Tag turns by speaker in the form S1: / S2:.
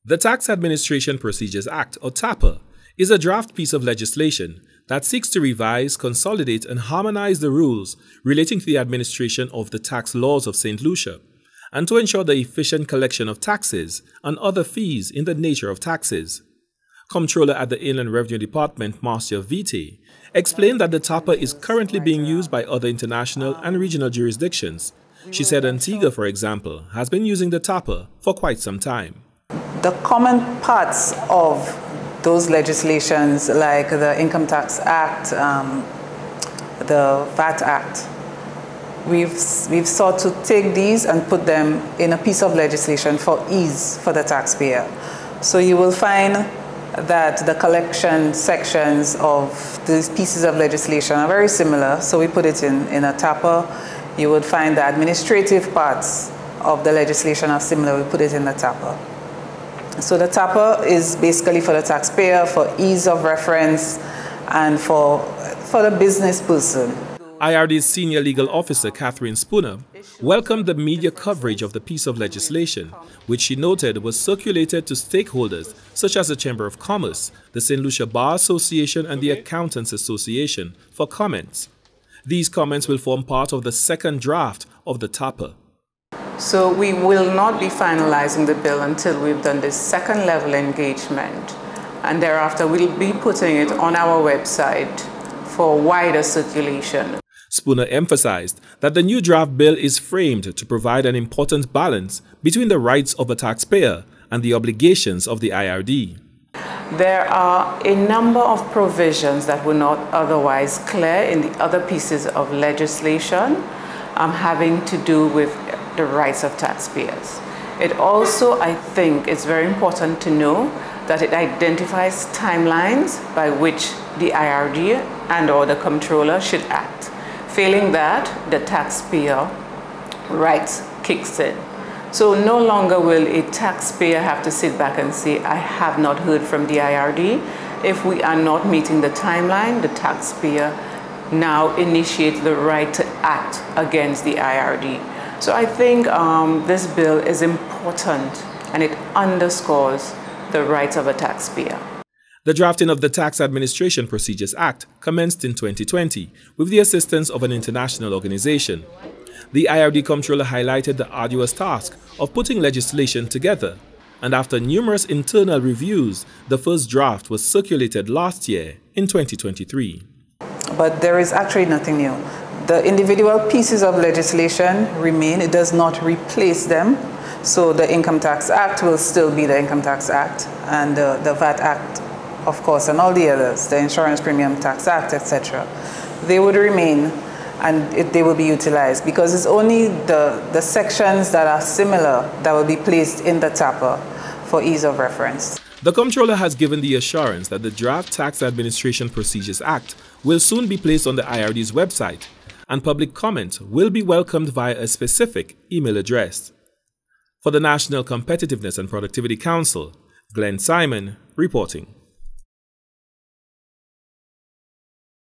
S1: The Tax Administration Procedures Act, or TAPA, is a draft piece of legislation that seeks to revise, consolidate, and harmonize the rules relating to the administration of the tax laws of St. Lucia, and to ensure the efficient collection of taxes and other fees in the nature of taxes. Comptroller at the Inland Revenue Department, Marcia Vite, explained that the TAPA is currently being used by other international and regional jurisdictions. She said Antigua, for example, has been using the TAPA for quite some time.
S2: The common parts of those legislations, like the Income Tax Act, the VAT Act, we've sought to take these and put them in a piece of legislation for ease for the taxpayer. So you will find that the collection sections of these pieces of legislation are very similar, so we put it in a TAPA. You would find the administrative parts of the legislation are similar, we put it in the TAPA. So the TAPA is basically for the taxpayer, for ease of reference, and for the business person.
S1: IRD's Senior Legal Officer, Catherine Spooner, welcomed the media coverage of the piece of legislation, which she noted was circulated to stakeholders such as the Chamber of Commerce, the St. Lucia Bar Association, and the Accountants Association for comments. These comments will form part of the second draft of the TAPA.
S2: So we will not be finalizing the bill until we've done this second level engagement, and thereafter we'll be putting it on our website for wider circulation.
S1: Spooner emphasized that the new draft bill is framed to provide an important balance between the rights of a taxpayer and the obligations of the IRD.
S2: There are a number of provisions that were not otherwise clear in the other pieces of legislation having to do with the rights of taxpayers. It also, I think, is very important to know that it identifies timelines by which the IRD and/or the comptroller should act. Failing that, the taxpayer rights kicks in. So no longer will a taxpayer have to sit back and say, I have not heard from the IRD. If we are not meeting the timeline, the taxpayer now initiates the right to act against the IRD. So I think this bill is important, and it underscores the rights of a taxpayer.
S1: The drafting of the Tax Administration Procedures Act commenced in 2020 with the assistance of an international organization. The IRD Comptroller highlighted the arduous task of putting legislation together, and after numerous internal reviews, the first draft was circulated last year in 2023.
S2: But there is actually nothing new. The individual pieces of legislation remain. It does not replace them. So the Income Tax Act will still be the Income Tax Act, and the VAT Act, of course, and all the others, the Insurance Premium Tax Act, etc. They would remain, and they will be utilized, because it's only the sections that are similar that will be placed in the TAPA for ease of reference.
S1: The Comptroller has given the assurance that the Draft Tax Administration Procedures Act will soon be placed on the IRD's website, and public comment will be welcomed via a specific email address. For the National Competitiveness and Productivity Council, Glenn Simon reporting.